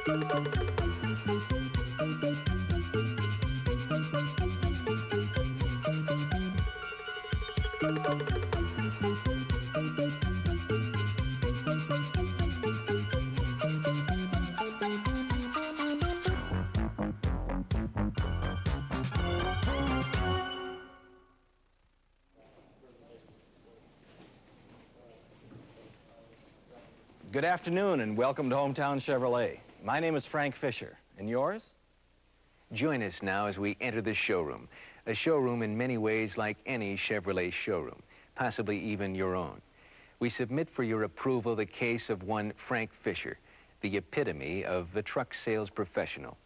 Good afternoon and welcome to Hometown Chevrolet. My name is Frank Fisher, and yours? Join us now as we enter the showroom. A showroom in many ways like any Chevrolet showroom, possibly even your own. We submit for your approval the case of one Frank Fisher, the epitome of the truck sales professional.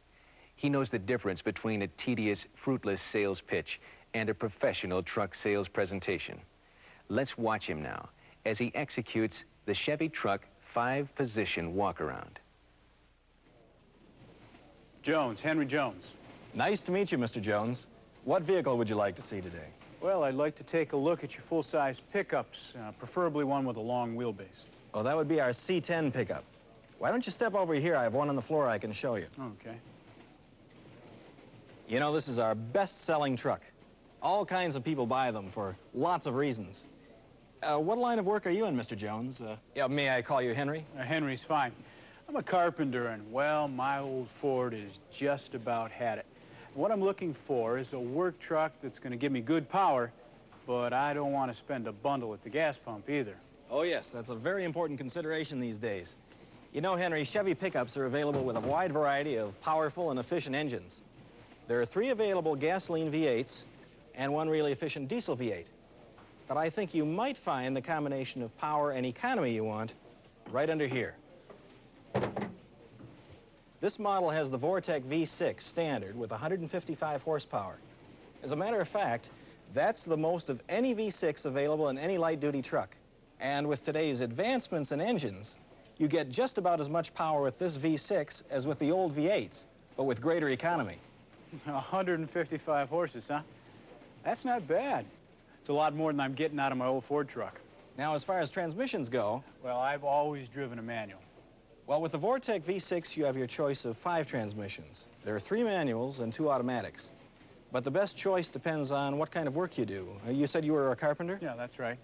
He knows the difference between a tedious, fruitless sales pitch and a professional truck sales presentation. Let's watch him now as he executes the Chevy truck 5-position walkaround. Jones, Henry Jones. Nice to meet you, Mr. Jones. What vehicle would you like to see today? Well, I'd like to take a look at your full-size pickups, preferably one with a long wheelbase. Oh, that would be our C10 pickup. Why don't you step over here? I have one on the floor I can show you. Okay. You know, this is our best-selling truck. All kinds of people buy them for lots of reasons. What line of work are you in, Mr. Jones? May I call you Henry? Henry's fine. I'm a carpenter, and, well, my old Ford has just about had it. What I'm looking for is a work truck that's going to give me good power, but I don't want to spend a bundle at the gas pump either. Oh, yes, that's a very important consideration these days. You know, Henry, Chevy pickups are available with a wide variety of powerful and efficient engines. There are 3 available gasoline V8s and 1 really efficient diesel V8. But I think you might find the combination of power and economy you want right under here. This model has the Vortec V6 standard with 155 horsepower. As a matter of fact, that's the most of any V6 available in any light-duty truck. And with today's advancements in engines, you get just about as much power with this V6 as with the old V8s, but with greater economy. 155 horses, huh? That's not bad. It's a lot more than I'm getting out of my old Ford truck. Now, as far as transmissions go... Well, I've always driven a manual. Well, with the Vortec V6, you have your choice of 5 transmissions. There are 3 manuals and 2 automatics. But the best choice depends on what kind of work you do. You said you were a carpenter? Yeah, that's right.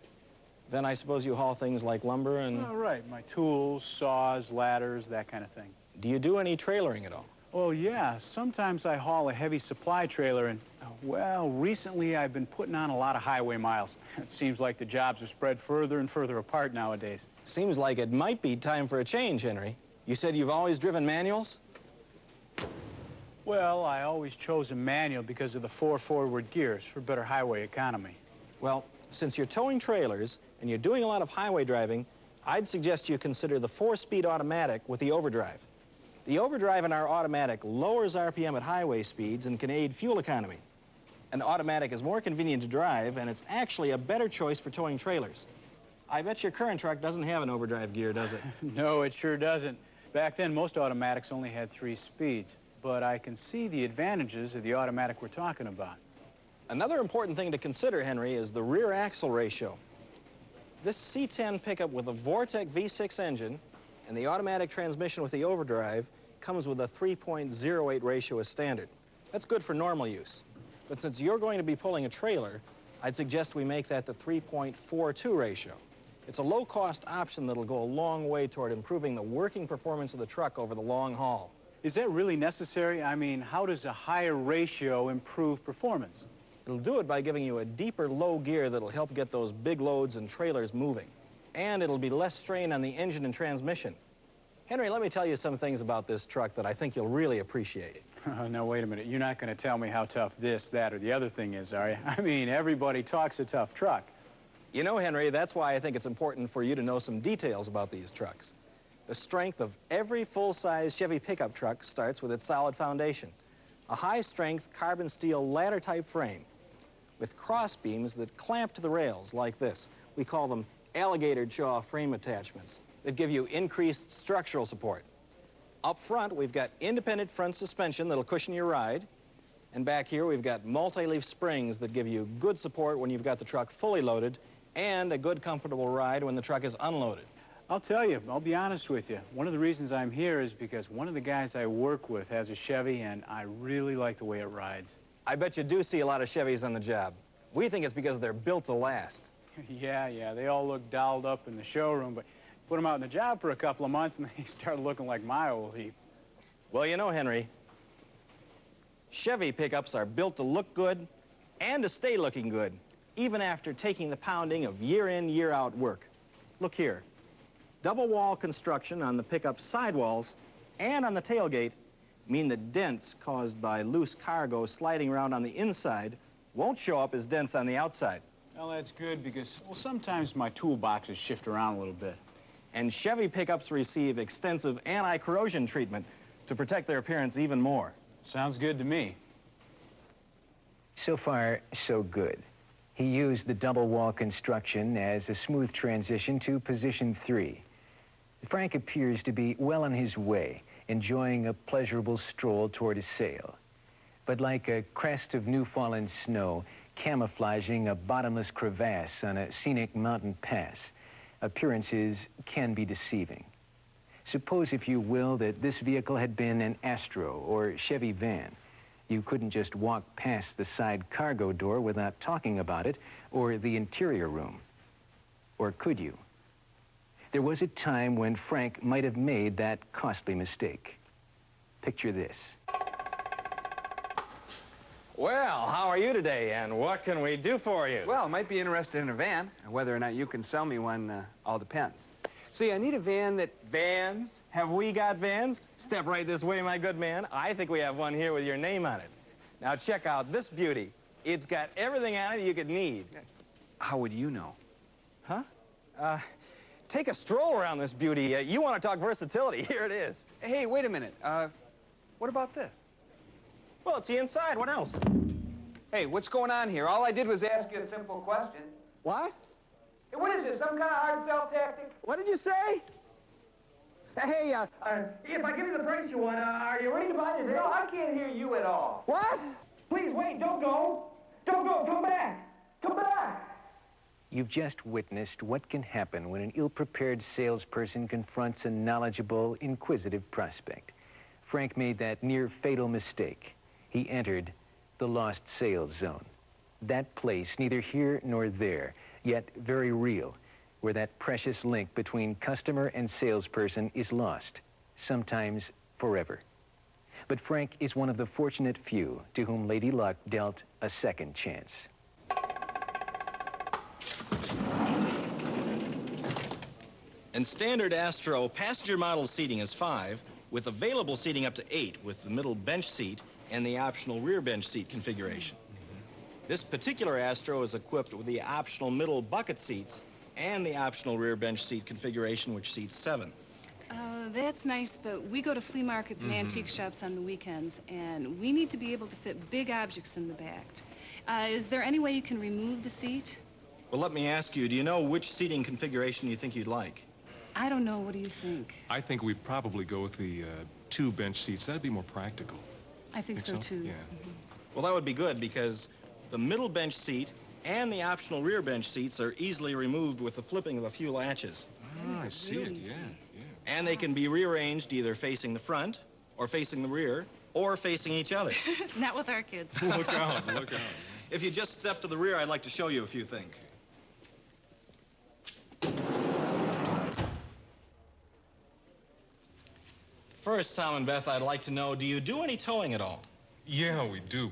Then I suppose you haul things like lumber and... Oh, right. My tools, saws, ladders, that kind of thing. Do you do any trailering at all? Oh, yeah. Sometimes I haul a heavy supply trailer, and, well, recently I've been putting on a lot of highway miles. It seems like the jobs are spread further and further apart nowadays. Seems like it might be time for a change, Henry. You said you've always driven manuals? Well, I always chose a manual because of the 4 forward gears for better highway economy. Well, since you're towing trailers and you're doing a lot of highway driving, I'd suggest you consider the 4-speed automatic with the overdrive. The overdrive in our automatic lowers RPM at highway speeds and can aid fuel economy. An automatic is more convenient to drive, and it's actually a better choice for towing trailers. I bet your current truck doesn't have an overdrive gear, does it? No, it sure doesn't. Back then, most automatics only had 3 speeds, but I can see the advantages of the automatic we're talking about. Another important thing to consider, Henry, is the rear axle ratio. This C10 pickup with a Vortec V6 engine and the automatic transmission with the overdrive comes with a 3.08 ratio as standard. That's good for normal use. But since you're going to be pulling a trailer, I'd suggest we make that the 3.42 ratio. It's a low-cost option that'll go a long way toward improving the working performance of the truck over the long haul. Is that really necessary? I mean, how does a higher ratio improve performance? It'll do it by giving you a deeper low gear that'll help get those big loads and trailers moving. And it'll be less strain on the engine and transmission. Henry, let me tell you some things about this truck that I think you'll really appreciate. Now, wait a minute. You're not going to tell me how tough this, that, or the other thing is, are you? I mean, everybody talks a tough truck. You know, Henry, that's why I think it's important for you to know some details about these trucks. The strength of every full-size Chevy pickup truck starts with its solid foundation. A high-strength carbon steel ladder-type frame with cross beams that clamp to the rails like this. We call them alligator jaw frame attachments that give you increased structural support. Up front, we've got independent front suspension that'll cushion your ride. And back here, we've got multi-leaf springs that give you good support when you've got the truck fully loaded and a good, comfortable ride when the truck is unloaded. I'll tell you, I'll be honest with you. One of the reasons I'm here is because one of the guys I work with has a Chevy, and I really like the way it rides. I bet you do see a lot of Chevys on the job. We think it's because they're built to last. Yeah, they all look dolled up in the showroom, but put them out in the job for a couple of months and they start looking like my old heap. Well, you know, Henry, Chevy pickups are built to look good and to stay looking good, even after taking the pounding of year-in, year-out work. Look here. Double wall construction on the pickup sidewalls and on the tailgate mean that dents caused by loose cargo sliding around on the inside won't show up as dents on the outside. Well, that's good because, well, sometimes my toolboxes shift around a little bit. And Chevy pickups receive extensive anti-corrosion treatment to protect their appearance even more. Sounds good to me. So far, so good. He used the double wall construction as a smooth transition to position 3. Frank appears to be well on his way, enjoying a pleasurable stroll toward his sale. But like a crest of new fallen snow, camouflaging a bottomless crevasse on a scenic mountain pass, appearances can be deceiving. Suppose, if you will, that this vehicle had been an Astro or Chevy van. You couldn't just walk past the side cargo door without talking about it, or the interior room. Or could you? There was a time when Frank might have made that costly mistake. Picture this. Well, how are you today, and what can we do for you? Well, I might be interested in a van. Whether or not you can sell me one all depends. See, I need a van that... Vans? Have we got vans? Step right this way, my good man. I think we have one here with your name on it. Now check out this beauty. It's got everything on it you could need. How would you know? Huh? Take a stroll around this beauty. You want to talk versatility. Here it is. Hey, wait a minute. What about this? Well, it's the inside. What else? Hey, what's going on here? All I did was ask you a simple question. What? Hey, what is this, some kind of hard sell tactic? What did you say? Hey, If I give you the price you want, are you ready to buy this? No, I can't hear you at all. what? Please, wait, don't go. Don't go, come back. Come back. You've just witnessed what can happen when an ill-prepared salesperson confronts a knowledgeable, inquisitive prospect. Frank made that near-fatal mistake. He entered the lost sales zone. That place, neither here nor there, yet very real, where that precious link between customer and salesperson is lost, sometimes forever. But Frank is one of the fortunate few to whom Lady Luck dealt a second chance. In standard Astro, passenger model seating is 5, with available seating up to 8, with the middle bench seat and the optional rear bench seat configuration. This particular Astro is equipped with the optional middle bucket seats and the optional rear bench seat configuration, which seats 7. That's nice, but we go to flea markets and antique shops on the weekends, and we need to be able to fit big objects in the back. Is there any way you can remove the seat? Well, let me ask you, do you know which seating configuration you think you'd like? I don't know. What do you think? I think we'd probably go with the 2 bench seats. That'd be more practical. I think so, too. Yeah. Well, that would be good because the middle bench seat and the optional rear bench seats are easily removed with the flipping of a few latches. Ah, I see it, yeah. And they can be rearranged either facing the front or facing the rear or facing each other. Not with our kids. Look out, look out. If you just step to the rear, I'd like to show you a few things. First, Tom and Beth, I'd like to know, do you do any towing at all? Yeah, we do.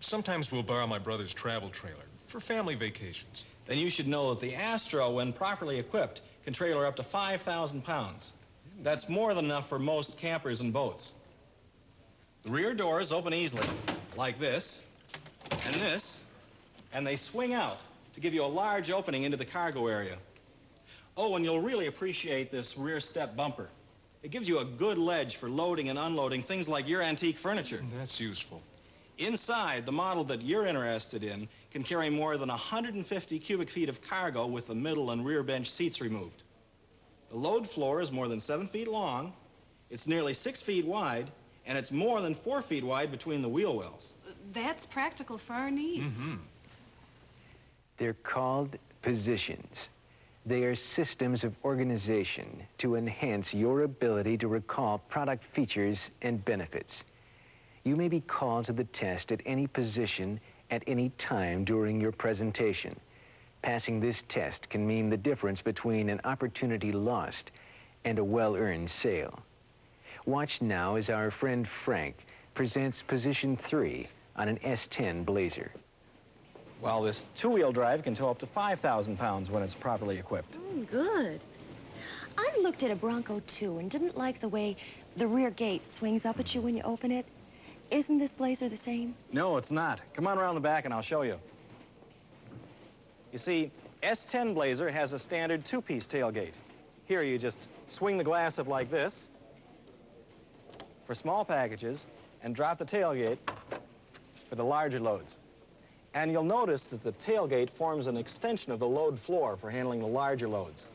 Sometimes we'll borrow my brother's travel trailer for family vacations. Then you should know that the Astro, when properly equipped, can trailer up to 5,000 pounds. That's more than enough for most campers and boats. The rear doors open easily, like this, and they swing out to give you a large opening into the cargo area. Oh, and you'll really appreciate this rear step bumper. It gives you a good ledge for loading and unloading things like your antique furniture. That's useful. Inside, the model that you're interested in can carry more than 150 cubic feet of cargo with the middle and rear bench seats removed. The load floor is more than 7 feet long, it's nearly 6 feet wide, and it's more than 4 feet wide between the wheel wells. That's practical for our needs. They're called positions. They are systems of organization to enhance your ability to recall product features and benefits. You may be called to the test at any position at any time during your presentation. Passing this test can mean the difference between an opportunity lost and a well-earned sale. Watch now as our friend Frank presents position 3 on an S10 Blazer. Well, this two-wheel drive can tow up to 5,000 pounds when it's properly equipped. Good. I looked at a Bronco too and didn't like the way the rear gate swings up at you when you open it. Isn't this Blazer the same? No, it's not. Come on around the back and I'll show you. You see, S10 Blazer has a standard two-piece tailgate. Here you just swing the glass up like this for small packages and drop the tailgate for the larger loads. And you'll notice that the tailgate forms an extension of the load floor for handling the larger loads.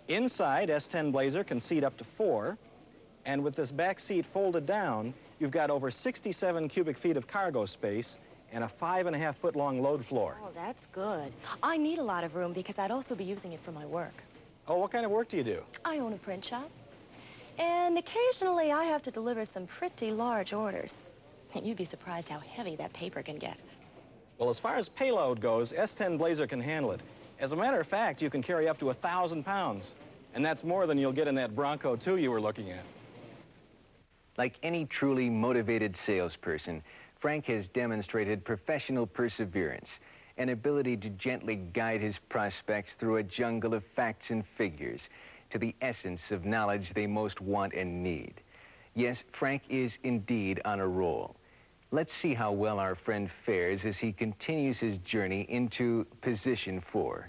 Inside, S10 Blazer can seat up to 4, and with this back seat folded down, you've got over 67 cubic feet of cargo space and a 5.5-foot long load floor. Oh, that's good. I need a lot of room because I'd also be using it for my work. Oh, what kind of work do you do? I own a print shop, and occasionally I have to deliver some pretty large orders. And you'd be surprised how heavy that paper can get. Well, as far as payload goes, S10 Blazer can handle it. As a matter of fact, you can carry up to 1,000 pounds, and that's more than you'll get in that Bronco 2 you were looking at. Like any truly motivated salesperson, Frank has demonstrated professional perseverance, an ability to gently guide his prospects through a jungle of facts and figures to the essence of knowledge they most want and need. Yes, Frank is indeed on a roll. Let's see how well our friend fares as he continues his journey into position 4.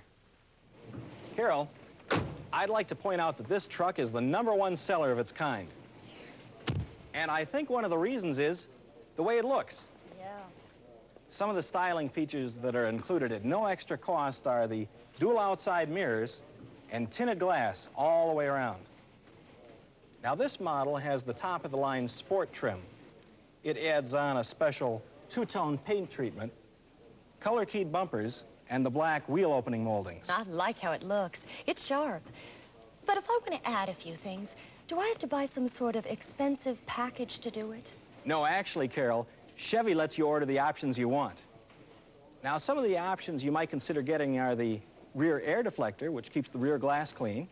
Carol, I'd like to point out that this truck is the #1 seller of its kind. And I think one of the reasons is the way it looks. Yeah. Some of the styling features that are included at no extra cost are the dual outside mirrors and tinted glass all the way around. Now, this model has the top-of-the-line sport trim. It adds on a special two-tone paint treatment, color-keyed bumpers, and the black wheel opening moldings. I like how it looks. It's sharp. But if I want to add a few things, do I have to buy some sort of expensive package to do it? No, actually, Carol, Chevy lets you order the options you want. Now, some of the options you might consider getting are the rear air deflector, which keeps the rear glass clean,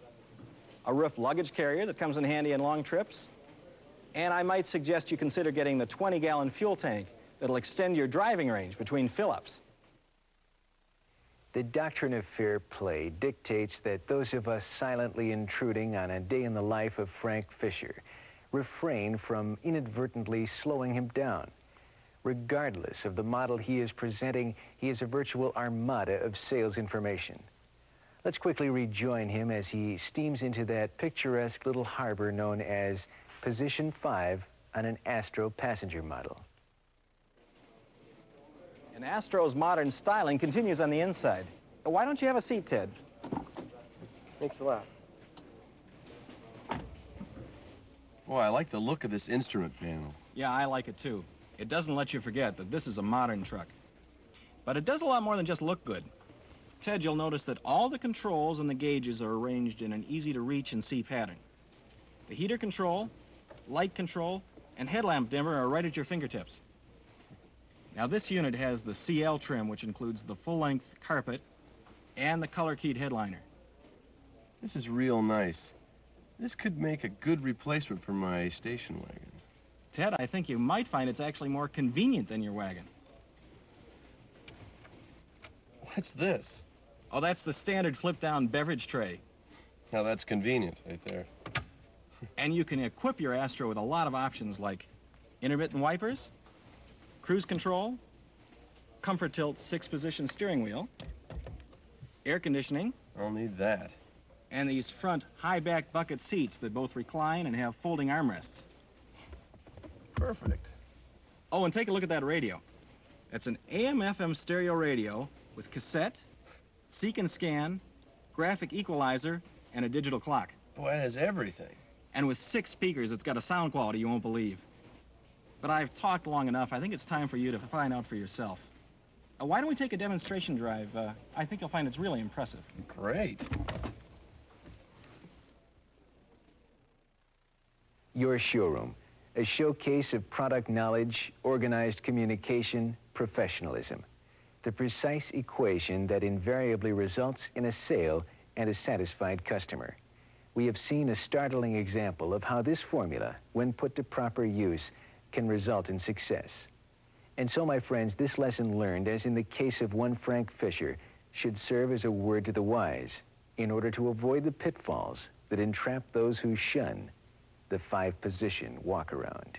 a roof luggage carrier that comes in handy on long trips, and I might suggest you consider getting the 20-gallon fuel tank that'll extend your driving range between fill-ups. The doctrine of fair play dictates that those of us silently intruding on a day in the life of Frank Fisher refrain from inadvertently slowing him down. Regardless of the model he is presenting, he is a virtual armada of sales information. Let's quickly rejoin him as he steams into that picturesque little harbor known as Position 5 on an Astro passenger model. And Astro's modern styling continues on the inside. Why don't you have a seat, Ted? Thanks a lot. Boy, I like the look of this instrument panel. Yeah, I like it too. It doesn't let you forget that this is a modern truck. But it does a lot more than just look good. Ted, you'll notice that all the controls and the gauges are arranged in an easy-to-reach and see pattern. The heater control, light control, and headlamp dimmer are right at your fingertips. Now, this unit has the CL trim, which includes the full-length carpet and the color-keyed headliner. This is real nice. This could make a good replacement for my station wagon. Ted, I think you might find it's actually more convenient than your wagon. What's this? Oh, that's the standard flip-down beverage tray. Now that's convenient right there. And you can equip your Astro with a lot of options like intermittent wipers, cruise control, comfort tilt 6-position steering wheel, air conditioning, I'll need that. and these front high-back bucket seats that both recline and have folding armrests. Perfect. Oh, and take a look at that radio. That's an AM/FM stereo radio with cassette, seek and scan, graphic equalizer, and a digital clock. Boy, it has everything. And with 6 speakers, it's got a sound quality you won't believe. But I've talked long enough. I think it's time for you to find out for yourself. Why don't we take a demonstration drive? I think you'll find it's really impressive. Great. Your showroom, a showcase of product knowledge, organized communication, professionalism. The precise equation that invariably results in a sale and a satisfied customer. We have seen a startling example of how this formula, when put to proper use, can result in success. And so, my friends, this lesson learned, as in the case of one Frank Fisher, should serve as a word to the wise in order to avoid the pitfalls that entrap those who shun the 5-position walkaround.